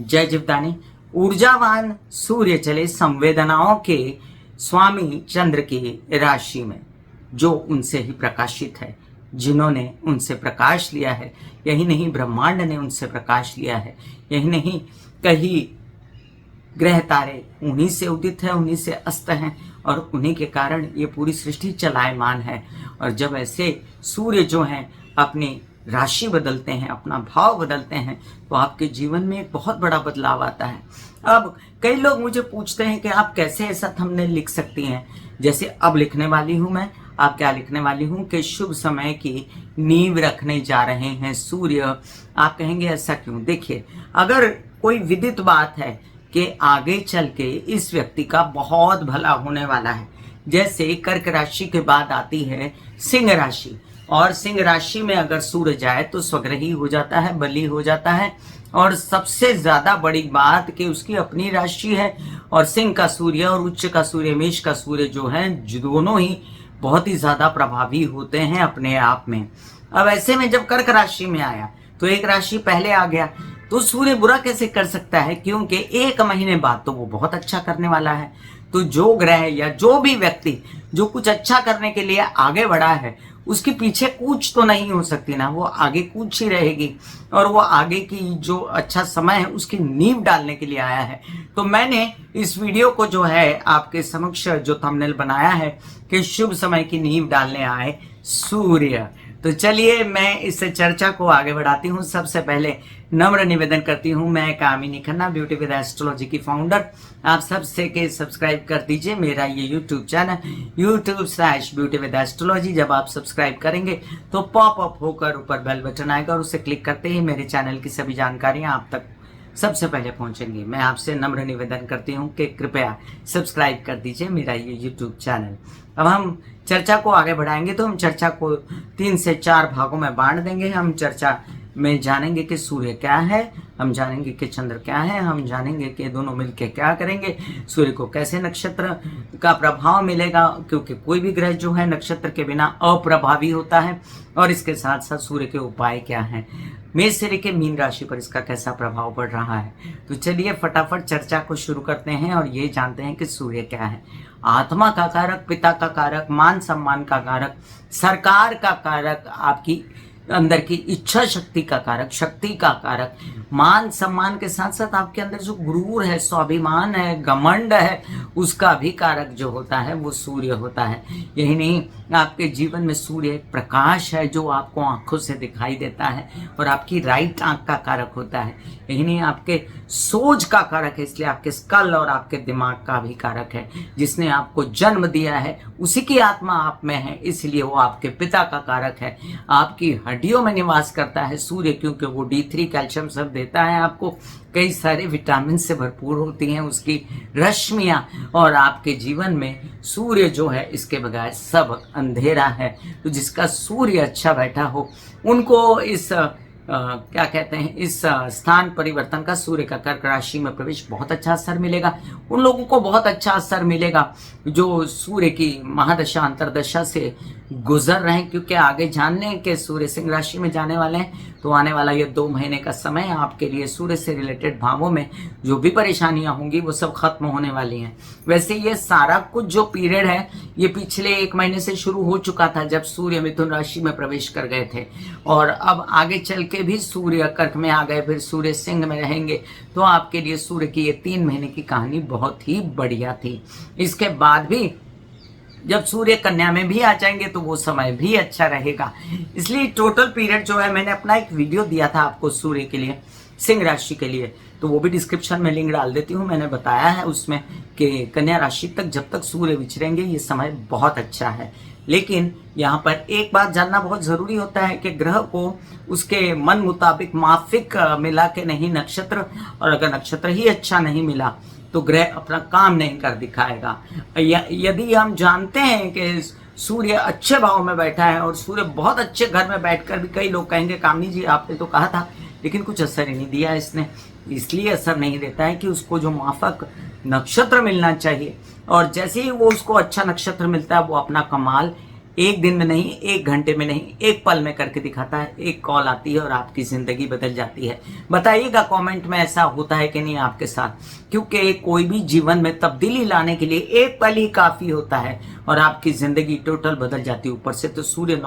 जय जीवदानी। ऊर्जावान सूर्य चले संवेदनाओं के स्वामी चंद्र की राशि में, जो उनसे ही प्रकाशित है, जिन्होंने उनसे प्रकाश लिया है। यही नहीं, ब्रह्मांड ने उनसे प्रकाश लिया है। यही नहीं, कई ग्रह तारे उन्हीं से उदित है, उन्हीं से अस्त हैं, और उन्हीं के कारण ये पूरी सृष्टि चलायमान है। और जब ऐसे सूर्य जो हैं अपनी राशि बदलते हैं, अपना भाव बदलते हैं, तो आपके जीवन में एक बहुत बड़ा बदलाव आता है। अब कई लोग मुझे पूछते हैं कि आप कैसे ऐसा थंबनेल लिख सकती हैं, जैसे अब लिखने वाली हूं मैं। आप क्या लिखने वाली हूं कि शुभ समय की नींव रखने जा रहे हैं सूर्य। आप कहेंगे ऐसा क्यों? देखिए, अगर कोई विदित बात है कि आगे चल के इस व्यक्ति का बहुत भला होने वाला है, जैसे कर्क राशि के बाद आती है सिंह राशि, और सिंह राशि में अगर सूर्य जाए तो स्वग्रही हो जाता है, बली हो जाता है। और सबसे ज्यादा बड़ी बात कि उसकी अपनी राशि है, और सिंह का सूर्य और उच्च का सूर्य, मेष का सूर्य जो है, दोनों ही बहुत ही ज्यादा प्रभावी होते हैं अपने आप में। अब ऐसे में जब कर्क राशि में आया तो एक राशि पहले आ गया, तो सूर्य बुरा कैसे कर सकता है? क्योंकि एक महीने बाद तो वो बहुत अच्छा करने वाला है। तो जो ग्रह या जो भी व्यक्ति जो कुछ अच्छा करने के लिए आगे बढ़ा है, उसके पीछे कूच तो नहीं हो सकती ना, वो आगे कूच ही रहेगी। और वो आगे की जो अच्छा समय है उसकी नींव डालने के लिए आया है। तो मैंने इस वीडियो को जो है आपके समक्ष जो थंबनेल बनाया है कि शुभ समय की नींव डालने आए सूर्य। तो चलिए मैं इस चर्चा को आगे बढ़ाती हूँ। सबसे पहले नम्र निवेदन करती हूँ, मैं कामिनी खन्ना, ब्यूटी विद एस्ट्रोलॉजी की फाउंडर, आप सबसे के सब्सक्राइब कर दीजिए मेरा ये यूट्यूब चैनल YouTube/ब्यूटी विद एस्ट्रोलॉजी। जब आप सब्सक्राइब करेंगे तो पॉप अप होकर ऊपर बेल बटन आएगा, और उसे क्लिक करते ही मेरे चैनल की सभी जानकारियां आप तक सबसे पहले पहुंचेंगी। मैं आपसे नम्र निवेदन करती हूं कि कृपया सब्सक्राइब कर दीजिए मेरा ये यूट्यूब चैनल। अब हम चर्चा को आगे बढ़ाएंगे, तो हम चर्चा को 3 से 4 भागों में बांट देंगे। हम चर्चा में जानेंगे कि सूर्य क्या है, हम जानेंगे कि चंद्र क्या है, हम जानेंगे कि दोनों मिलकर क्या करेंगे, सूर्य को कैसे नक्षत्र का प्रभाव मिलेगा, क्योंकि कोई भी ग्रह जो है नक्षत्र के बिना अप्रभावी होता है, और इसके साथ साथ सूर्य के उपाय क्या हैं, मेष से लेकर मीन राशि पर इसका कैसा प्रभाव पड़ रहा है। तो चलिए फटाफट चर्चा को शुरू करते हैं और ये जानते हैं कि सूर्य क्या है। आत्मा का कारक, पिता का कारक, मान सम्मान का कारक, सरकार का कारक, आपकी अंदर की इच्छा शक्ति का कारक, शक्ति का कारक, मान सम्मान के साथ साथ आपके अंदर जो गुरूर है, स्वाभिमान है, घमंड है, उसका भी कारक जो होता है वो सूर्य होता है। यही नहीं, आपके जीवन में सूर्य एक प्रकाश है जो आपको आंखों से दिखाई देता है, और आपकी राइट आंख का कारक होता है। यही नहीं, आपके सोच का कारक है, इसलिए आपके स्कल और आपके दिमाग का भी कारक है। जिसने आपको जन्म दिया है उसी की आत्मा आप में है, इसलिए वो आपके पिता का कारक है। आपकी हड्डियों में निवास करता है सूर्य, क्योंकि वो D3 कैल्शियम सब देता है आपको, कई सारे विटामिन से भरपूर होती हैं उसकी रश्मियां, और आपके जीवन में सूर्य जो है इसके बगैर सब अंधेरा है। तो जिसका सूर्य अच्छा बैठा हो उनको इस क्या कहते हैं, इस स्थान परिवर्तन का, सूर्य का कर्क राशि में प्रवेश, बहुत अच्छा असर मिलेगा। उन लोगों को बहुत अच्छा असर मिलेगा जो सूर्य की महादशा अंतरदशा से गुजर रहे हैं, क्योंकि आगे जानने के सूर्य सिंह राशि में जाने वाले हैं। तो आने वाला ये 2 महीने का समय आपके लिए सूर्य से रिलेटेड भावों में जो भी परेशानियां होंगी वो सब खत्म होने वाली हैं। वैसे ये सारा कुछ जो पीरियड है ये पिछले 1 महीने से शुरू हो चुका था, जब सूर्य मिथुन राशि में प्रवेश कर गए थे, और अब आगे चल के भी सूर्य कर्क में आ गए, फिर सूर्य सिंह में रहेंगे। तो आपके लिए सूर्य की ये 3 महीने की कहानी बहुत ही बढ़िया थी। इसके बाद भी जब सूर्य कन्या में भी आ जाएंगे तो वो समय भी अच्छा रहेगा। इसलिए टोटल पीरियड जो है, मैंने अपना एक वीडियो दिया था आपको सूर्य के लिए, सिंह राशि के लिए, तो वो भी डिस्क्रिप्शन में लिंक डाल देती हूँ। मैंने बताया है उसमें कि कन्या राशि तक जब तक सूर्य विचरेंगे ये समय बहुत अच्छा है। लेकिन यहाँ पर एक बात जानना बहुत जरूरी होता है कि ग्रह को उसके मन मुताबिक माफिक मिला के नहीं नक्षत्र, और अगर नक्षत्र ही अच्छा नहीं मिला तो ग्रह अपना काम नहीं कर दिखाएगा। यदि हम जानते हैं कि सूर्य अच्छे भाव में बैठा है, और सूर्य बहुत अच्छे घर में बैठकर भी, कई लोग कहेंगे कामनी जी आपने तो कहा था लेकिन कुछ असर ही नहीं दिया इसने। इसलिए असर नहीं देता है कि उसको जो माफक नक्षत्र मिलना चाहिए, और जैसे ही वो उसको अच्छा नक्षत्र मिलता है वो अपना कमाल एक दिन में नहीं, एक घंटे में नहीं, एक पल में करके दिखाता है। एक कॉल आती है और आपकी ज़िंदगी बदल जाती है। बताइएगा कमेंट में ऐसा होता है कि नहीं आपके साथ, क्योंकि कोई भी जीवन में तब्दीली लाने के लिए एक पल ही काफ़ी होता है और आपकी ज़िंदगी टोटल बदल जाती है। ऊपर से तो सूर्य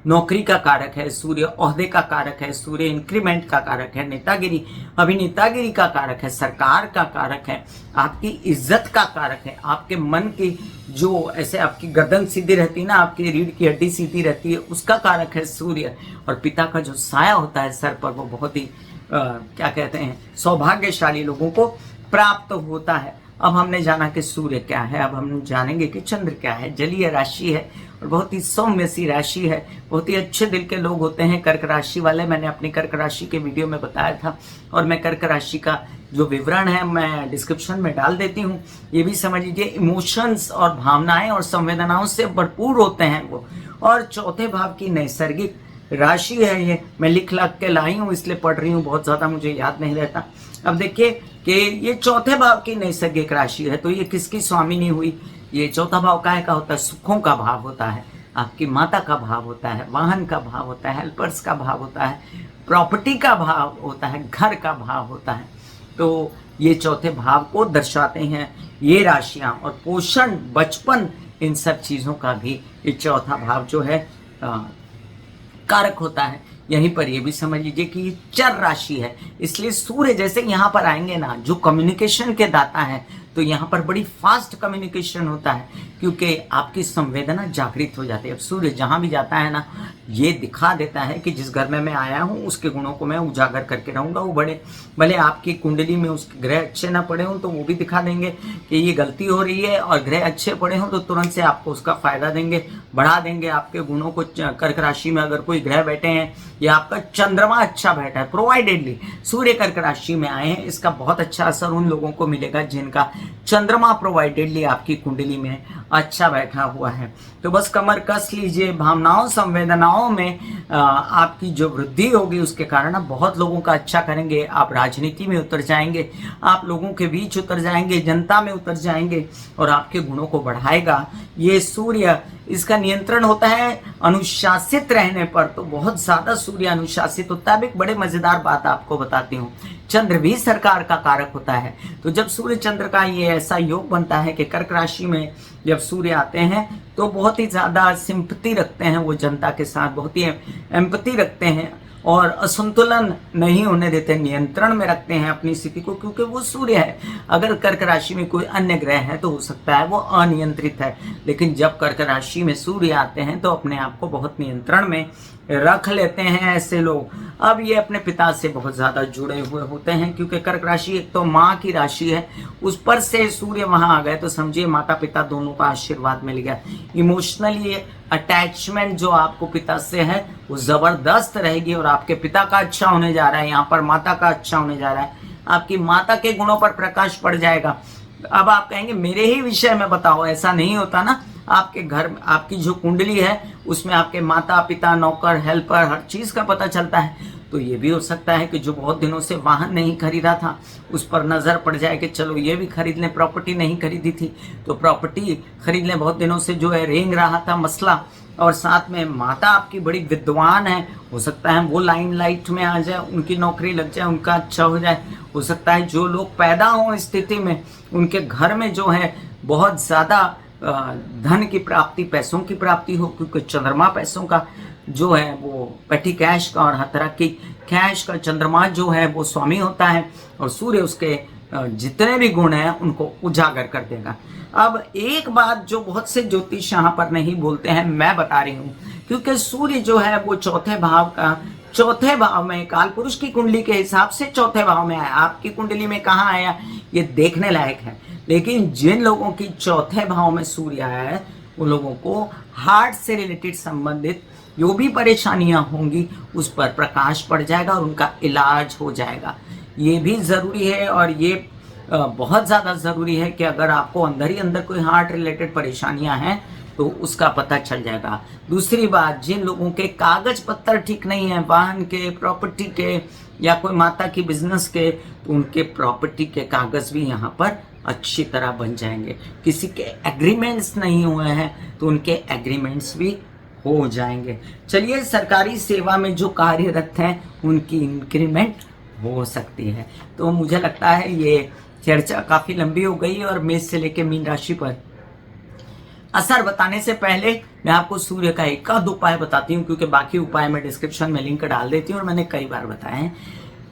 नौकरी का कारक है, सूर्य ओहदे का कारक है, सूर्य इंक्रीमेंट का कारक है, नेतागिरी अभिनेतागिरी का कारक है, सरकार का कारक है, आपकी इज्जत का कारक है, आपके मन की जो ऐसे आपकी गर्दन सीधी रहती है ना, आपकी रीढ़ की हड्डी सीधी रहती है, उसका कारक है सूर्य। और पिता का जो साया होता है सर पर, वो बहुत ही क्या कहते हैं, सौभाग्यशाली लोगों को प्राप्त होता है। अब हमने जाना कि सूर्य क्या है, अब हम जानेंगे कि चंद्र क्या है। जलीय राशि है और बहुत ही सौम्य सी राशि है। बहुत ही अच्छे दिल के लोग होते हैं कर्क राशि वाले। मैंने अपनी कर्क राशि के वीडियो में बताया था और मैं कर्क राशि का जो विवरण है मैं डिस्क्रिप्शन में डाल देती हूँ। ये भी समझ लीजिए, इमोशंस और भावनाएं और संवेदनाओं से भरपूर होते हैं वो। और चौथे भाव की नैसर्गिक राशि है ये। मैं लिख के लाई हूँ, इसलिए पढ़ रही हूँ, बहुत ज़्यादा मुझे याद नहीं रहता। अब देखिए कि ये चौथे भाव की नैसर्गिक राशि है, तो ये किसकी स्वामिनी हुई? ये चौथा भाव काहे का होता है? सुखों का भाव होता है, आपकी माता का भाव होता है, वाहन का भाव होता है, हेल्पर्स का भाव होता है, प्रॉपर्टी का भाव होता है, घर का भाव होता है। तो ये चौथे भाव को दर्शाते हैं ये राशियां। और पोषण, बचपन, इन सब चीज़ों का भी ये चौथा भाव जो है कारक होता है। यहीं पर ये भी समझ लीजिए कि ये चर राशि है, इसलिए सूर्य जैसे यहाँ पर आएंगे ना, जो कम्युनिकेशन के दाता है, तो यहाँ पर बड़ी फास्ट कम्युनिकेशन होता है, क्योंकि आपकी संवेदना जागृत हो जाती है। अब सूर्य जहाँ भी जाता है ना, ये दिखा देता है कि जिस घर में मैं आया हूँ उसके गुणों को मैं उजागर करके रहूँगा। वो भले आपकी कुंडली में उसके ग्रह अच्छे ना पड़े हों तो वो भी दिखा देंगे कि ये गलती हो रही है, और ग्रह अच्छे पड़े हों तो तुरंत से आपको उसका फायदा देंगे, बढ़ा देंगे आपके गुणों को। कर्क राशि में अगर कोई ग्रह बैठे हैं या आपका चंद्रमा अच्छा बैठा है, प्रोवाइडेडली सूर्य कर्क राशि में आए हैं, इसका बहुत अच्छा असर उन लोगों को मिलेगा जिनका चंद्रमा प्रोवाइडेडली आपकी कुंडली में अच्छा बैठा हुआ है। तो बस कमर कस लीजिए। भावनाओं, संवेदनाओं में आपकी जो वृद्धि होगी उसके कारण आप बहुत लोगों का अच्छा करेंगे। आप राजनीति में उतर जाएंगे, आप लोगों के बीच उतर जाएंगे, जनता में उतर जाएंगे और आपके गुणों को बढ़ाएगा ये सूर्य। इसका नियंत्रण होता है अनुशासित रहने पर, तो बहुत ज्यादा सूर्य अनुशासित होता है। एक बड़े मजेदार बात आपको बताती हूँ, चंद्र भी सरकार का कारक होता है। तो जब सूर्य चंद्र का ये ऐसा योग बनता है कि कर्क राशि में जब सूर्य आते हैं तो बहुत ही ज्यादा सिंपैथी रखते हैं वो जनता के साथ, बहुत ही एम्पैथी रखते हैं और असंतुलन नहीं होने देते, नियंत्रण में रखते हैं अपनी स्थिति को, क्योंकि वो सूर्य है। अगर कर्क राशि में कोई अन्य ग्रह है तो हो सकता है वो अनियंत्रित है, लेकिन जब कर्क राशि में सूर्य आते हैं तो अपने आप को बहुत नियंत्रण में रख लेते हैं ऐसे लोग। अब ये अपने पिता से बहुत ज्यादा जुड़े हुए होते हैं, क्योंकि कर्क राशि एक तो माँ की राशि है, उस पर से सूर्य वहां आ गए तो समझिए माता पिता दोनों का आशीर्वाद मिल गया। इमोशनली अटैचमेंट जो आपको पिता से है वो जबरदस्त रहेगी और आपके पिता का अच्छा होने जा रहा है, यहाँ पर माता का अच्छा होने जा रहा है, आपकी माता के गुणों पर प्रकाश पड़ जाएगा। अब आप कहेंगे मेरे ही विषय में बताओ, ऐसा नहीं होता ना। आपके घर में आपकी जो कुंडली है उसमें आपके माता पिता, नौकर, हेल्पर, हर चीज का पता चलता है। तो ये भी हो सकता है कि जो बहुत दिनों से वाहन नहीं खरीदा था उस पर नजर पड़ जाए कि चलो ये भी खरीद लें। प्रॉपर्टी नहीं खरीदी थी तो प्रॉपर्टी खरीद लें, बहुत दिनों से जो है रेंग रहा था मसला। और साथ में माता आपकी बड़ी विद्वान है, हो सकता है वो लाइमलाइट में आ जाए, उनकी नौकरी लग जाए, उनका अच्छा हो जाए। हो सकता है जो लोग पैदा हों स्थिति में उनके घर में जो है बहुत ज्यादा धन की प्राप्ति, पैसों की प्राप्ति हो, क्योंकि चंद्रमा पैसों का जो है वो पेटी कैश का और हर तरह की कैश का चंद्रमा जो है वो स्वामी होता है, और सूर्य उसके जितने भी गुण हैं उनको उजागर कर देगा। अब एक बात जो बहुत से ज्योतिष यहाँ पर नहीं बोलते हैं, मैं बता रही हूँ, क्योंकि सूर्य जो है वो चौथे भाव में काल पुरुष की कुंडली के हिसाब से चौथे भाव में आया। आपकी कुंडली में कहाँ आया ये देखने लायक है, लेकिन जिन लोगों की चौथे भाव में सूर्य आया है उन लोगों को हार्ट से रिलेटेड संबंधित जो भी परेशानियां होंगी उस पर प्रकाश पड़ जाएगा और उनका इलाज हो जाएगा। ये भी जरूरी है और ये बहुत ज़्यादा ज़रूरी है कि अगर आपको अंदर ही अंदर कोई हार्ट रिलेटेड परेशानियां हैं तो उसका पता चल जाएगा। दूसरी बात, जिन लोगों के कागज पत्तर ठीक नहीं है, वाहन के, प्रॉपर्टी के या कोई माता की बिजनेस के, तो उनके प्रॉपर्टी के कागज भी यहाँ पर अच्छी तरह बन जाएंगे। किसी के एग्रीमेंट्स नहीं हुए हैं तो उनके एग्रीमेंट्स भी हो जाएंगे। चलिए, सरकारी सेवा में जो कार्यरत हैं उनकी इंक्रीमेंट हो सकती है। तो मुझे लगता है ये चर्चा काफी लंबी हो गई और मेष से लेकर मीन राशि पर असर बताने से पहले मैं आपको सूर्य का एक आध उपाय बताती हूँ, क्योंकि बाकी उपाय मैं डिस्क्रिप्शन में लिंक डाल देती हूँ और मैंने कई बार बताए हैं।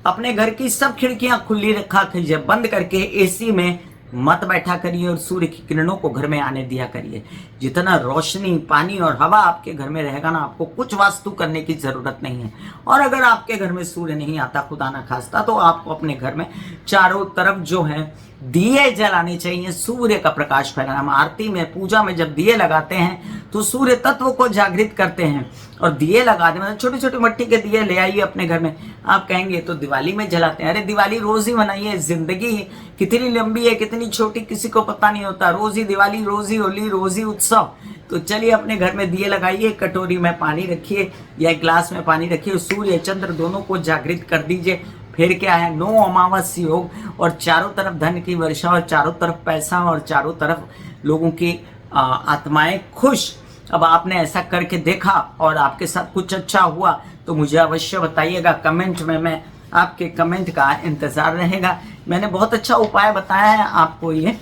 अपने घर की सब खिड़कियां खुली रखा कीजिए, बंद करके एसी में मत बैठा करिए और सूर्य की किरणों को घर में आने दिया करिए। जितना रोशनी, पानी और हवा आपके घर में रहेगा ना, आपको कुछ वास्तु करने की जरूरत नहीं है। और अगर आपके घर में सूर्य नहीं आता, खुदा ना खास्ता, तो आपको अपने घर में चारों तरफ जो है दिए जलाने चाहिए, सूर्य का प्रकाश फैलाना। हम आरती में, पूजा में जब दिए लगाते हैं तो सूर्य तत्व को जागृत करते हैं। और दिए लगाते हैं, छोटे छोटे मिट्टी के दिए ले आइए अपने घर में। आप कहेंगे तो दिवाली में जलाते हैं। अरे दिवाली रोज ही मनाइए। जिंदगी कितनी लंबी है, कितनी छोटी, किसी को पता नहीं होता। रोज ही दिवाली, रोज ही होली, रोज ही उत्सव। तो चलिए अपने घर में दिए लगाइए, कटोरी में पानी रखिए या एक ग्लास में पानी रखिए, सूर्य चंद्र दोनों को जागृत कर दीजिए। फिर क्या है, 9 अमावस योग और चारों तरफ धन की वर्षा और चारों तरफ पैसा और चारों तरफ लोगों की आत्माएं खुश। अब आपने ऐसा करके देखा और आपके साथ कुछ अच्छा हुआ तो मुझे अवश्य बताइएगा कमेंट में। मैं आपके कमेंट का इंतजार रहेगा। मैंने बहुत अच्छा उपाय बताया है आपको ये।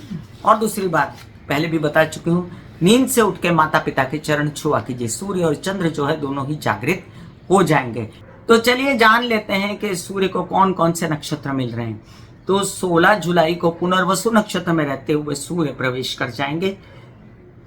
और दूसरी बात पहले भी बता चुकी हूँ, नींद से उठ के माता पिता के चरण छुआ कीजिए। सूर्य और चंद्र जो है दोनों ही जागृत हो जाएंगे। तो चलिए जान लेते हैं कि सूर्य को कौन कौन से नक्षत्र मिल रहे हैं। तो 16 जुलाई को पुनर्वसु नक्षत्र में रहते हुए सूर्य प्रवेश कर जाएंगे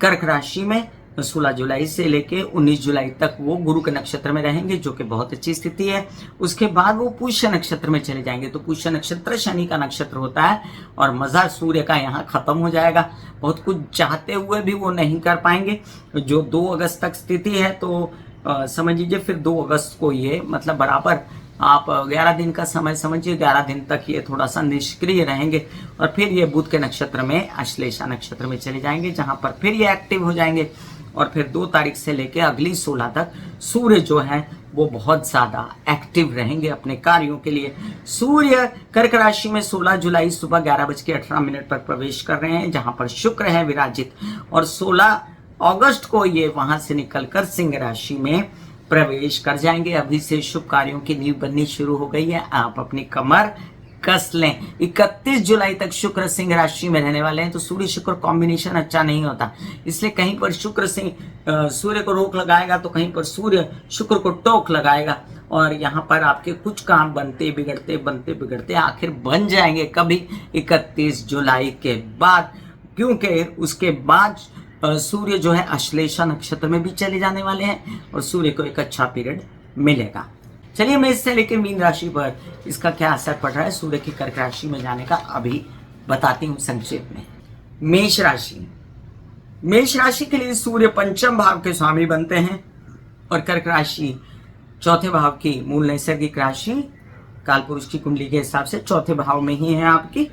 कर्क राशि में। 16 जुलाई से लेके 19 जुलाई तक वो गुरु के नक्षत्र में रहेंगे, जो कि बहुत अच्छी स्थिति है। उसके बाद वो पुष्य नक्षत्र में चले जाएंगे। तो पुष्य नक्षत्र शनि का नक्षत्र होता है और मजा सूर्य का यहाँ खत्म हो जाएगा। बहुत कुछ चाहते हुए भी वो नहीं कर पाएंगे। जो 2 अगस्त तक स्थिति है, तो समझ लीजिए फिर 2 अगस्त को ये मतलब बराबर आप 11 दिन का समय समझिए, 11 दिन तक ये थोड़ा सा निष्क्रिय रहेंगे और फिर ये बुध के नक्षत्र में अश्लेषा नक्षत्र में चले जाएंगे, जहां पर फिर ये एक्टिव हो जाएंगे। और फिर 2 तारीख से लेकर अगली 16 तक सूर्य जो है वो बहुत ज्यादा एक्टिव रहेंगे अपने कार्यों के लिए। सूर्य कर्क राशि में 16 जुलाई सुबह 11:18 पर प्रवेश कर रहे हैं, जहां पर शुक्र है विराजित। और 16 अगस्त को ये वहां से निकलकर सिंह राशि में प्रवेश कर जाएंगे। अभी से शुभ कार्यों की नींव बननी शुरू हो गई है। आप अपनी कमर कस लें। 31 जुलाई तक शुक्र सिंह राशि में रहने वाले हैं। तो सूर्य शुक्र कॉम्बिनेशन अच्छा नहीं होता, इसलिए कहीं पर शुक्र सिंह सूर्य को रोक लगाएगा तो कहीं पर सूर्य शुक्र को टोक लगाएगा। और यहाँ पर आपके कुछ काम बनते बिगड़ते आखिर बन जाएंगे कभी 31 जुलाई के बाद, क्योंकि उसके बाद सूर्य जो है अश्लेषा नक्षत्र में भी चले जाने वाले हैं और सूर्य को एक अच्छा पीरियड मिलेगा। चलिए मेष से लेकर मीन राशि पर इसका क्या असर पड़ रहा है सूर्य की कर्क राशि में जाने का अभी बताती हूँ संक्षेप में। मेष राशि के लिए सूर्य 5म भाव के स्वामी बनते हैं और कर्क राशि 4थे भाव की मूल नैसर्गिक राशि कालपुरुष की कुंडली के हिसाब से 4थे भाव में ही है आपकी।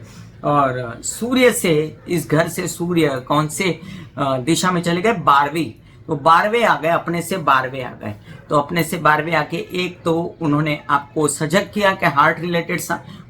और सूर्य से इस घर से सूर्य कौन से दिशा में चले गए, 12वीं। तो 12वें आ गए, अपने से 12वें आ गए। तो अपने से 12वें आके एक तो उन्होंने आपको सजग किया कि हार्ट रिलेटेड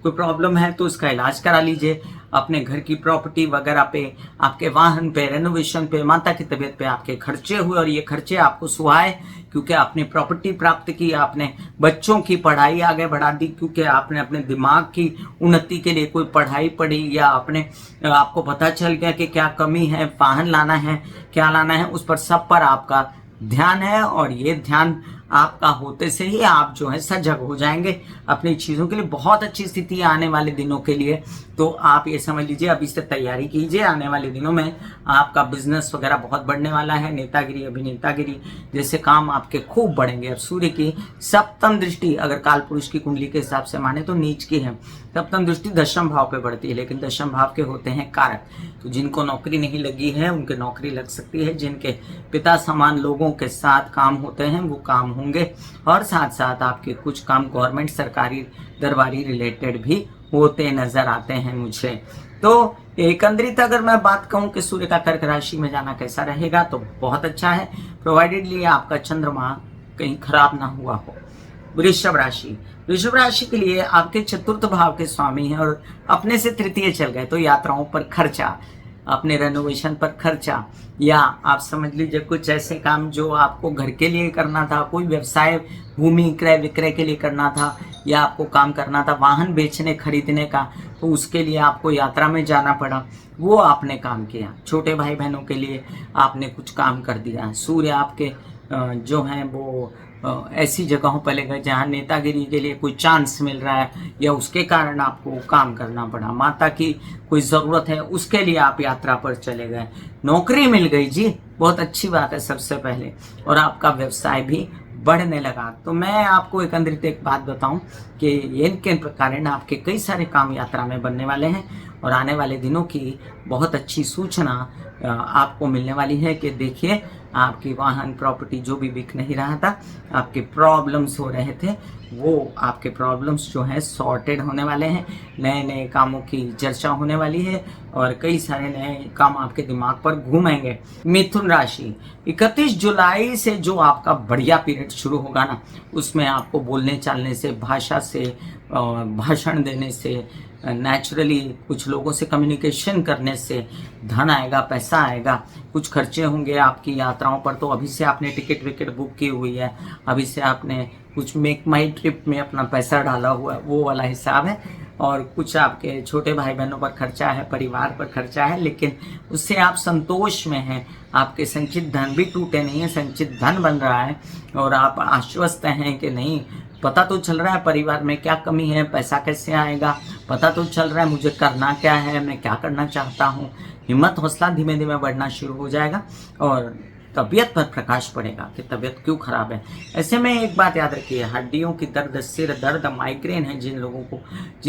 कोई प्रॉब्लम है तो उसका इलाज करा लीजिए। अपने घर की प्रॉपर्टी वगैरह पे, आपके वाहन पे, रेनोवेशन पे, माता की तबीयत पे आपके खर्चे हुए और ये खर्चे आपको सुहाए क्योंकि आपने प्रॉपर्टी प्राप्त की, आपने बच्चों की पढ़ाई आगे बढ़ा दी क्योंकि आपने अपने दिमाग की उन्नति के लिए कोई पढ़ाई पढ़ी, या आपको पता चल गया कि क्या कमी है, वाहन लाना है, क्या लाना है, उस पर सब पर आपका ध्यान है। और ये ध्यान आपका होते से ही आप जो है सजग हो जाएंगे अपनी चीजों के लिए। बहुत अच्छी स्थिति है आने वाले दिनों के लिए। तो आप ये समझ लीजिए अभी से तैयारी कीजिए, आने वाले दिनों में आपका बिजनेस वगैरह बहुत बढ़ने वाला है। नेतागिरी, अभिनेतागिरी जैसे काम आपके खूब बढ़ेंगे। अब सूर्य की 7म दृष्टि अगर कालपुरुष की कुंडली के हिसाब से माने तो नीच की है। 7म दृष्टि 10म भाव पे बढ़ती है, लेकिन 10म भाव के होते हैं कारक। तो जिनको नौकरी नहीं लगी है उनके नौकरी लग सकती है, जिनके पिता समान लोगों के साथ काम होते हैं वो काम होंगे, और साथ साथ आपके कुछ काम गवर्नमेंट सरकारी दरबारी रिलेटेड भी होते नजर आते हैं मुझे। तो एकंदरित अगर मैं बात कहूं कि सूर्य का कर्क राशि में जाना कैसा रहेगा तो बहुत अच्छा है, प्रोवाइडेडली आपका चंद्रमा कहीं खराब ना हुआ हो। वृषभ राशि के लिए आपके 4th भाव के स्वामी हैं और अपने से 3य चल गए तो यात्राओं पर खर्चा, अपने रेनोवेशन पर खर्चा, या आप समझ लीजिए कुछ ऐसे काम जो आपको घर के लिए करना था, कोई व्यवसाय भूमि क्रय विक्रय के लिए करना था, या आपको काम करना था वाहन बेचने खरीदने का, तो उसके लिए आपको यात्रा में जाना पड़ा, वो आपने काम किया। छोटे भाई बहनों के लिए आपने कुछ काम कर दिया। सूर्य आपके जो हैं वो ऐसी जगहों पर ले गए जहाँ नेतागिरी के लिए कोई चांस मिल रहा है, या उसके कारण आपको काम करना पड़ा। माता की कोई ज़रूरत है, उसके लिए आप यात्रा पर चले गए। नौकरी मिल गई जी, बहुत अच्छी बात है सबसे पहले, और आपका व्यवसाय भी बढ़ने लगा। तो मैं आपको एकंदरित एक बात बताऊं कि इनके कारण आपके कई सारे काम यात्रा में बनने वाले हैं, और आने वाले दिनों की बहुत अच्छी सूचना आपको मिलने वाली है कि देखिए, आपकी वाहन प्रॉपर्टी जो भी बिक नहीं रहा था, आपके प्रॉब्लम्स हो रहे थे, वो आपके प्रॉब्लम्स जो हैं सॉर्टेड होने वाले हैं। नए नए कामों की चर्चा होने वाली है, और कई सारे नए काम आपके दिमाग पर घूमेंगे। मिथुन राशि, 31 जुलाई से जो आपका बढ़िया पीरियड शुरू होगा ना, उसमें आपको बोलने चालने से, भाषा से, भाषण देने से, नेचुरली कुछ लोगों से कम्युनिकेशन करने से धन आएगा, पैसा आएगा। कुछ खर्चे होंगे आपकी यात्राओं पर, तो अभी से आपने टिकट विकेट बुक की हुई है, अभी से आपने कुछ मेक माई ट्रिप में अपना पैसा डाला हुआ है, वो वाला हिसाब है। और कुछ आपके छोटे भाई बहनों पर खर्चा है, परिवार पर खर्चा है, लेकिन उससे आप संतोष में हैं। आपके संचित धन भी टूटे नहीं है, संचित धन बन रहा है, और आप आश्वस्त हैं कि नहीं, पता तो चल रहा है परिवार में क्या कमी है, पैसा कैसे आएगा, पता तो चल रहा है मुझे करना क्या है, मैं क्या करना चाहता हूँ। हिम्मत हौसला धीमे धीमे बढ़ना शुरू हो जाएगा, और तबीयत पर प्रकाश पड़ेगा कि तबीयत क्यों खराब है। ऐसे में एक बात याद रखिए, हड्डियों की दर्द, सिर दर्द, माइग्रेन है जिन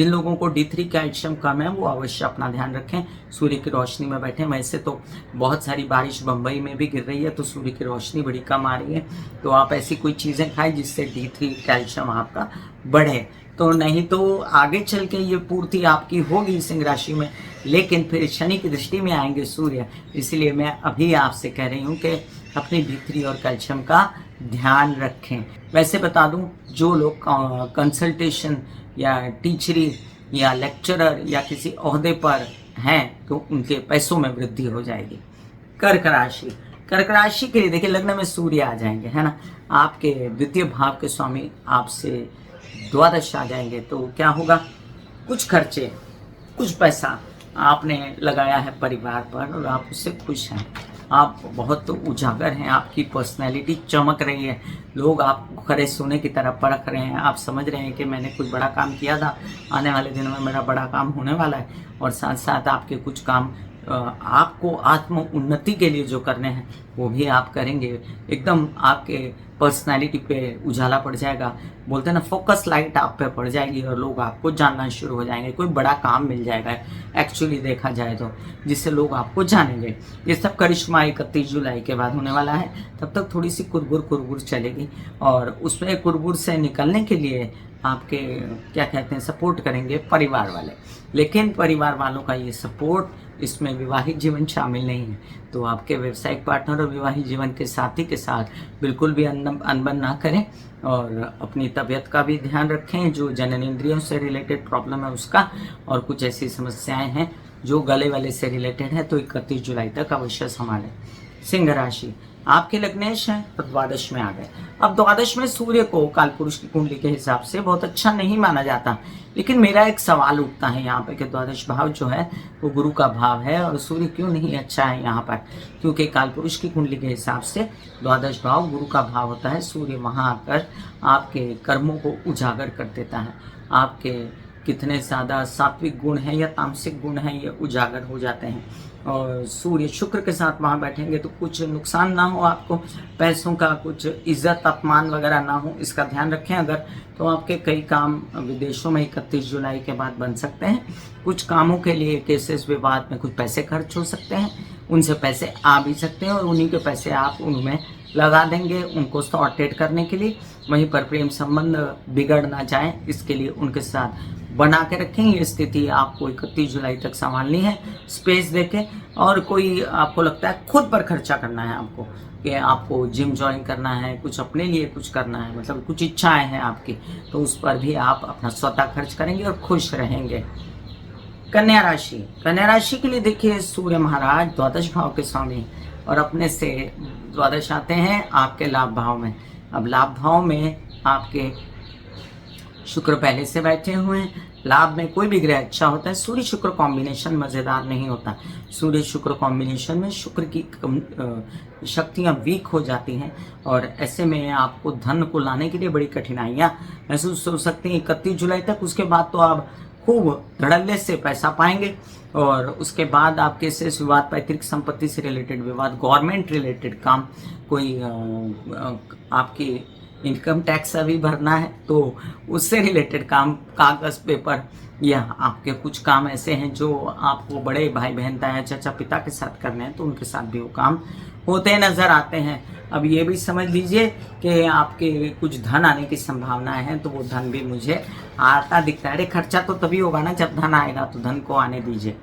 लोगों को D3 कैल्शियम कम है, वो अवश्य अपना ध्यान रखें। सूर्य की रोशनी में बैठें। वैसे तो बहुत सारी बारिश बम्बई में भी गिर रही है, तो सूर्य की रोशनी बड़ी कम आ रही है, तो आप ऐसी कोई चीज़ें खाएं जिससे D3 कैल्शियम आपका बढ़े। तो नहीं तो आगे चल के ये पूर्ति आपकी होगी सिंह राशि में, लेकिन फिर शनि की दृष्टि में आएंगे सूर्य। इसलिए मैं अभी आपसे कह रही हूँ कि अपनी D3 और कैल्शियम का ध्यान रखें। वैसे बता दूं, जो लोग कंसल्टेशन या टीचरी या लेक्चरर या किसी ओहदे पर हैं, तो उनके पैसों में वृद्धि हो जाएगी। कर्क राशि के लिए देखिए, लग्न में सूर्य आ जाएंगे, है ना, आपके द्वितीय भाव के स्वामी आपसे द्वादश आ जाएंगे, तो क्या होगा, कुछ खर्चे, कुछ पैसा आपने लगाया है परिवार पर, और आप उससे खुश हैं। आप बहुत उजागर हैं, आपकी पर्सनैलिटी चमक रही है, लोग आपको खरे सोने की तरह परख रहे हैं। आप समझ रहे हैं कि मैंने कुछ बड़ा काम किया था, आने वाले दिनों में मेरा बड़ा काम होने वाला है, और साथ साथ आपके कुछ काम आपको आत्म उन्नति के लिए जो करने हैं वो भी आप करेंगे। एकदम आपके पर्सनालिटी पे उजाला पड़ जाएगा, बोलते हैं ना, फोकस लाइट आप पे पड़ जाएगी, और लोग आपको जानना शुरू हो जाएंगे। कोई बड़ा काम मिल जाएगा एक्चुअली देखा जाए तो, जिससे लोग आपको जानेंगे। ये सब करिश्मा 31 जुलाई के बाद होने वाला है। तब तक थोड़ी सी कुरबुर चलेगी, और उसमें कुरबुर से निकलने के लिए आपके क्या कहते हैं, सपोर्ट करेंगे परिवार वाले। लेकिन परिवार वालों का ये सपोर्ट, इसमें विवाहित जीवन शामिल नहीं है, तो आपके व्यावसायिक पार्टनर और विवाहित जीवन के साथी के साथ बिल्कुल भी अनबन ना करें, और अपनी तबीयत का भी ध्यान रखें। जो जननेंद्रियों से रिलेटेड प्रॉब्लम है उसका, और कुछ ऐसी समस्याएं हैं जो गले वाले से रिलेटेड है, तो 31 जुलाई तक अवश्य संभालें। सिंह राशि, आपके लग्नेश हैं तो द्वादश में आ गए। अब द्वादश में सूर्य को कालपुरुष की कुंडली के हिसाब से बहुत अच्छा नहीं माना जाता, लेकिन मेरा एक सवाल उठता है यहाँ पे कि द्वादश भाव जो है वो गुरु का भाव है, और सूर्य क्यों नहीं अच्छा है यहाँ पर, क्योंकि कालपुरुष की कुंडली के हिसाब से द्वादश भाव गुरु का भाव होता है। सूर्य वहाँ आकर आपके कर्मों को उजागर कर देता है, आपके कितने ज़्यादा सात्विक गुण हैं या तामसिक गुण हैं ये उजागर हो जाते हैं। और सूर्य शुक्र के साथ वहाँ बैठेंगे तो कुछ नुकसान ना हो आपको, पैसों का कुछ इज्जत अपमान वगैरह ना हो, इसका ध्यान रखें। अगर तो आपके कई काम विदेशों में 31 जुलाई के बाद बन सकते हैं। कुछ कामों के लिए केसेस विवाद में कुछ पैसे खर्च हो सकते हैं, उनसे पैसे आ भी सकते हैं, और उन्हीं के पैसे आप उनमें लगा देंगे उनको सॉर्टेड करने के लिए। वहीं पर प्रेम संबंध बिगड़ ना जाए, इसके लिए उनके साथ बना के रखें। ये स्थिति आपको 31 जुलाई तक संभालनी है, स्पेस देके। और कोई आपको लगता है खुद पर खर्चा करना है आपको, कि आपको जिम ज्वाइन करना है, कुछ अपने लिए कुछ करना है, मतलब कुछ इच्छाएं हैं आपकी, तो उस पर भी आप अपना स्वतः खर्च करेंगे और खुश रहेंगे। कन्या राशि के लिए देखिए सूर्य महाराज द्वादश भाव के स्वामी और अपने से द्वादश आते हैं आपके लाभ भाव में। अब लाभ भाव में आपके शुक्र पहले से बैठे हुए हैं। लाभ में कोई भी ग्रह अच्छा होता है, सूर्य शुक्र कॉम्बिनेशन मजेदार नहीं होता। सूर्य शुक्र कॉम्बिनेशन में शुक्र की शक्तियां वीक हो जाती हैं और ऐसे में आपको धन को लाने के लिए बड़ी कठिनाइयां महसूस हो सकती हैं 31 जुलाई तक। उसके बाद तो आप खूब धड़ल्ले से पैसा पाएंगे और उसके बाद आपके शेष विवाद, पैतृक संपत्ति से रिलेटेड विवाद, गवर्नमेंट रिलेटेड काम, कोई आपकी इनकम टैक्स अभी भरना है तो उससे रिलेटेड काम, कागज पेपर, या आपके कुछ काम ऐसे हैं जो आपको बड़े भाई बहन, ताया चाचा, पिता के साथ करने हैं तो उनके साथ भी वो काम होते नजर आते हैं। अब ये भी समझ लीजिए कि आपके कुछ धन आने की संभावनाएं हैं तो वो धन भी मुझे आता दिखता है। अरे खर्चा तो तभी होगा ना जब धन आएगा, तो धन को आने दीजिए।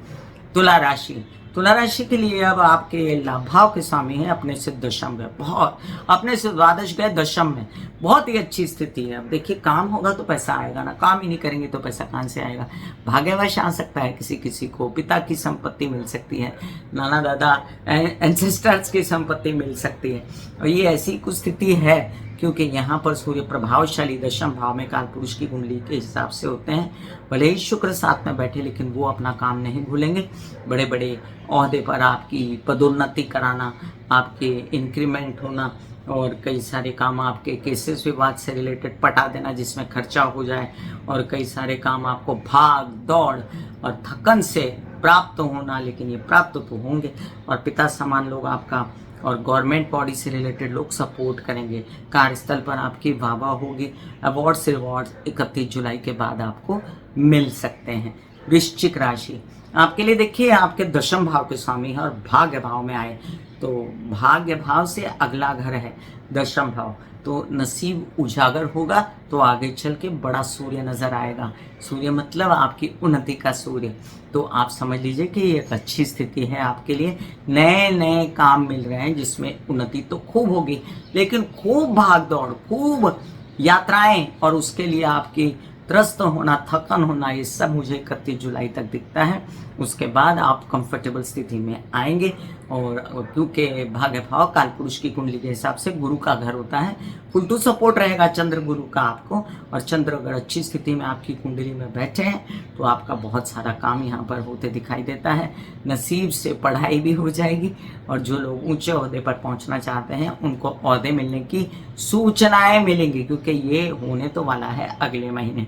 तुला राशि के लिए अब आपके लाभ भाव के स्वामी है अपने से दशम गए, बहुत अपने से द्वादश गए दशम में, बहुत ही अच्छी स्थिति है। अब देखिए काम होगा तो पैसा आएगा ना, काम ही नहीं करेंगे तो पैसा कहाँ से आएगा। भाग्यवश आ सकता है किसी किसी को, पिता की संपत्ति मिल सकती है, नाना दादा एंसेस्टर्स की संपत्ति मिल सकती है। और ये ऐसी कुछ स्थिति है क्योंकि यहाँ पर सूर्य प्रभावशाली दशम भाव में काल पुरुष की कुंडली के हिसाब से होते हैं। भले ही शुक्र साथ में बैठे लेकिन वो अपना काम नहीं भूलेंगे। बड़े बड़े ओहदे पर आपकी पदोन्नति कराना, आपके इंक्रीमेंट होना और कई सारे काम आपके केसेस विवाद से रिलेटेड पटा देना जिसमें खर्चा हो जाए, और कई सारे काम आपको भाग दौड़ और थकन से प्राप्त होना, लेकिन ये प्राप्त तो होंगे। और पिता समान लोग आपका और गवर्नमेंट बॉडी से रिलेटेड लोग सपोर्ट करेंगे। कार्यस्थल पर आपकी वाहवाह होगी। अवार्ड से रिवॉर्ड 31 जुलाई के बाद आपको मिल सकते हैं। वृश्चिक राशि आपके लिए देखिए आपके दशम भाव के स्वामी है और भाग्य भाव में आए तो भाग्य भाव से अगला घर है दशम भाव, तो नसीब उजागर होगा तो आगे चल के बड़ा सूर्य नजर आएगा। सूर्य मतलब आपकी उन्नति का सूर्य, तो आप समझ लीजिए कि ये एक अच्छी स्थिति है आपके लिए। नए नए काम मिल रहे हैं जिसमें उन्नति तो खूब होगी, लेकिन खूब भाग दौड़, खूब यात्राएं और उसके लिए आपकी त्रस्त होना, थकन होना, ये सब मुझे 31 जुलाई तक दिखता है। उसके बाद आप कंफर्टेबल स्थिति में आएंगे और क्योंकि भाग्य भाव काल पुरुष की कुंडली के हिसाब से गुरु का घर होता है, फुल टू सपोर्ट रहेगा चंद्र गुरु का आपको। और चंद्र अगर अच्छी स्थिति में आपकी कुंडली में बैठे हैं तो आपका बहुत सारा काम यहाँ पर होते दिखाई देता है। नसीब से पढ़ाई भी हो जाएगी और जो लोग ऊंचे ओहदे पर पहुंचना चाहते हैं उनको ओहदे मिलने की सूचनाएं मिलेंगी, क्योंकि ये होने तो वाला है अगले महीने।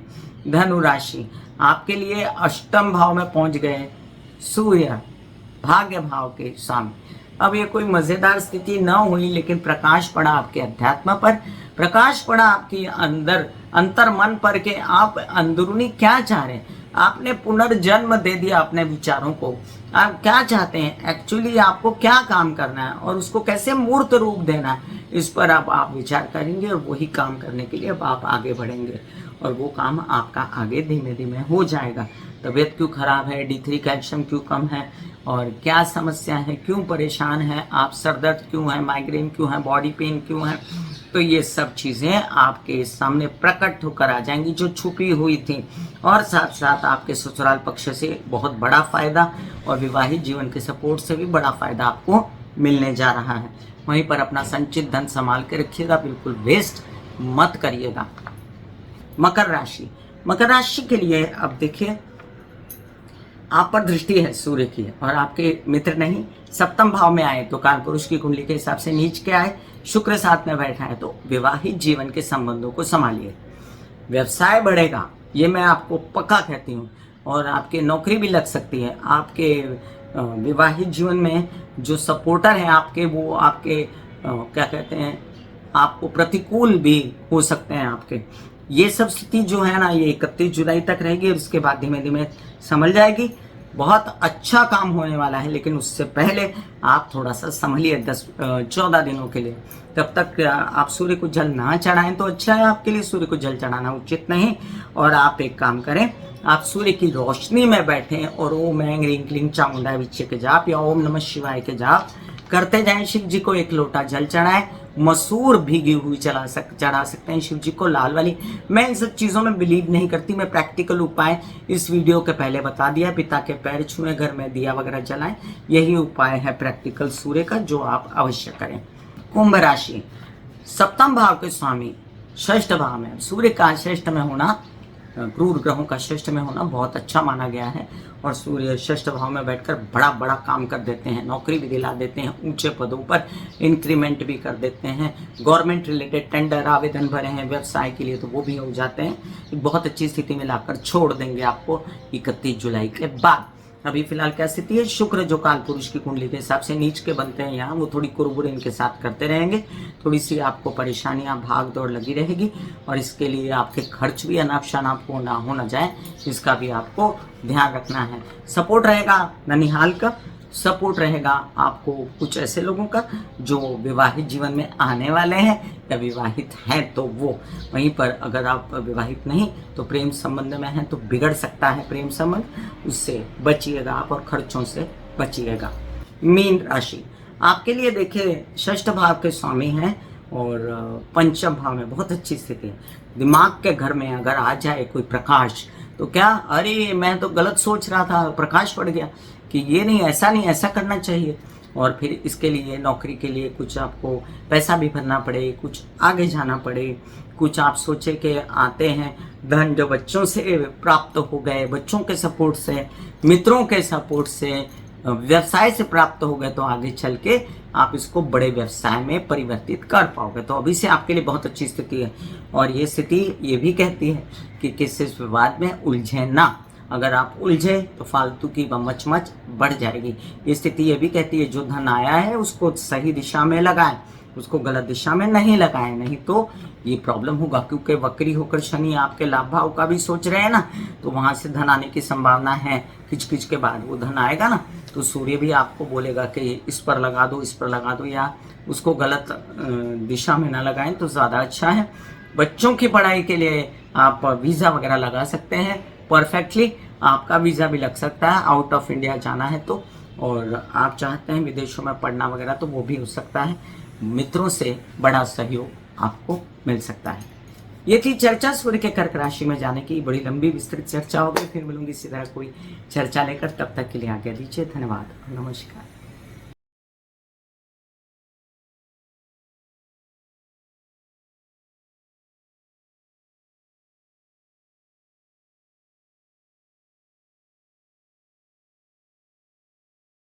धनु राशि आपके लिए अष्टम भाव में पहुंच गए सूर्य, भाग्य भाव के सामने। अब ये कोई मजेदार स्थिति न हुई, लेकिन प्रकाश पड़ा आपके अध्यात्म पर, प्रकाश पड़ा आपकी अंदर अंतर मन पर के आप अंदरूनी क्या चाह रहे हैं। आपने पुनर्जन्म दे दिया अपने विचारों को, आप क्या चाहते हैं एक्चुअली, आपको क्या काम करना है और उसको कैसे मूर्त रूप देना है, इस पर अब आप विचार करेंगे और वही काम करने के लिए अब आप आगे बढ़ेंगे और वो काम आपका आगे धीमे धीमे हो जाएगा। तबीयत क्यों खराब है, D3 कैल्शियम क्यों कम है और क्या समस्या है, क्यों परेशान है आप, सरदर्द क्यों है, माइग्रेन क्यों है, बॉडी पेन क्यों है, तो ये सब चीज़ें आपके सामने प्रकट होकर आ जाएंगी जो छुपी हुई थी। और साथ साथ आपके ससुराल पक्ष से बहुत बड़ा फायदा और विवाहित जीवन के सपोर्ट से भी बड़ा फायदा आपको मिलने जा रहा है। वहीं पर अपना संचित धन संभाल के रखिएगा, बिल्कुल वेस्ट मत करिएगा। मकर राशि के लिए अब देखिए आप पर दृष्टि है सूर्य की और आपके मित्र नहीं सप्तम भाव में आए तो काल पुरुष की कुंडली के हिसाब से नीच के आए, शुक्र साथ में बैठा है तो विवाहित जीवन के संबंधों को संभालिए। व्यवसाय बढ़ेगा, ये मैं आपको पक्का कहती हूँ, और आपके नौकरी भी लग सकती है। आपके विवाहित जीवन में जो सपोर्टर हैं आपके, वो आपके क्या कहते हैं, आपको प्रतिकूल भी हो सकते हैं आपके। ये सब स्थिति जो है ना, ये 31 जुलाई तक रहेगी और उसके बाद धीमे धीमे संभल जाएगी। बहुत अच्छा काम होने वाला है, लेकिन उससे पहले आप थोड़ा सा संभलिए 14 दिनों के लिए। तब तक आप सूर्य को जल ना चढ़ाएं तो अच्छा है आपके लिए, सूर्य को जल चढ़ाना उचित नहीं। और आप एक काम करें, आप सूर्य की रोशनी में बैठें और ओम ऐं ह्रीं क्लीं चामुंडाय विच्चे के जाप या ओम नमः शिवाय के जाप करते जाएं। शिव जी को एक लोटा जल चढ़ाएं, मसूर भीगी हुई चढ़ा सकते हैं शिव जी को, लाल वाली। मैं इन सब चीज़ों में बिलीव नहीं करती, मैं प्रैक्टिकल उपाय इस वीडियो के पहले बता दिया। पिता के पैर छुएं, घर में दिया वगैरह जलाएं, यही उपाय है प्रैक्टिकल सूर्य का, जो आप अवश्य करें। कुंभ राशि, सप्तम भाव के स्वामी षष्ठ भाव में, सूर्य का षष्ठ में होना, क्रूर ग्रहों का षष्ठ में होना बहुत अच्छा माना गया है। और सूर्य षष्ठ भाव में बैठकर बड़ा बड़ा काम कर देते हैं, नौकरी भी दिला देते हैं, ऊंचे पदों पर इंक्रीमेंट भी कर देते हैं, गवर्नमेंट रिलेटेड टेंडर आवेदन भरे हैं व्यवसाय के लिए तो वो भी हो जाते हैं। बहुत अच्छी स्थिति में लाकर छोड़ देंगे आपको 31 जुलाई के बाद। अभी फिलहाल क्या स्थिति है, शुक्र जो काल पुरुष की कुंडली के हिसाब से नीच के बनते हैं यहाँ, वो थोड़ी कुरबुर इनके साथ करते रहेंगे, थोड़ी सी आपको परेशानियां भाग दौड़ लगी रहेगी। और इसके लिए आपके खर्च भी अनाप शनाप हो ना जाए, इसका भी आपको ध्यान रखना है। सपोर्ट रहेगा ननिहाल का, सपोर्ट रहेगा आपको कुछ ऐसे लोगों का जो विवाहित जीवन में आने वाले हैं या विवाहित हैं तो वो। वहीं पर अगर आप विवाहित नहीं तो प्रेम संबंध में हैं तो बिगड़ सकता है प्रेम संबंध, उससे बचिएगा आप और खर्चों से बचिएगा। मीन राशि, आपके लिए देखिए षष्ठ भाव के स्वामी हैं और पंचम भाव में बहुत अच्छी स्थिति है। दिमाग के घर में अगर आ जाए कोई प्रकाश तो क्या, अरे मैं तो गलत सोच रहा था, प्रकाश पड़ गया कि ये नहीं, ऐसा नहीं, ऐसा करना चाहिए। और फिर इसके लिए नौकरी के लिए कुछ आपको पैसा भी भरना पड़े, कुछ आगे जाना पड़े, कुछ आप सोचे कि आते हैं धन जो बच्चों से प्राप्त हो गए, बच्चों के सपोर्ट से, मित्रों के सपोर्ट से, व्यवसाय से प्राप्त हो गए, तो आगे चल के आप इसको बड़े व्यवसाय में परिवर्तित कर पाओगे। तो अभी से आपके लिए बहुत अच्छी स्थिति है। और ये स्थिति ये भी कहती है कि किसी विवाद में उलझे ना, अगर आप उलझे तो फालतू की मचमच बढ़ जाएगी। ये स्थिति ये भी कहती है जो धन आया है उसको सही दिशा में लगाएं, उसको गलत दिशा में नहीं लगाएं, नहीं तो ये प्रॉब्लम होगा। क्योंकि वक्री होकर शनि आपके लाभ भाव का भी सोच रहे हैं ना, तो वहां से धन आने की संभावना है। किचकिच के बाद वो धन आएगा ना, तो सूर्य भी आपको बोलेगा कि इस पर लगा दो, इस पर लगा दो, या उसको गलत दिशा में ना लगाएं तो ज़्यादा अच्छा है। बच्चों की पढ़ाई के लिए आप वीज़ा वगैरह लगा सकते हैं परफेक्टली, आपका वीज़ा भी लग सकता है आउट ऑफ इंडिया जाना है तो, और आप चाहते हैं विदेशों में पढ़ना वगैरह तो वो भी हो सकता है। मित्रों से बड़ा सहयोग आपको मिल सकता है। ये थी चर्चा सूर्य के कर्क राशि में जाने की, बड़ी लंबी विस्तृत चर्चा हो गई। फिर मिलूंगी इसी तरह कोई चर्चा लेकर, तब तक के लिए आज्ञा दीजिए। धन्यवाद, नमस्कार।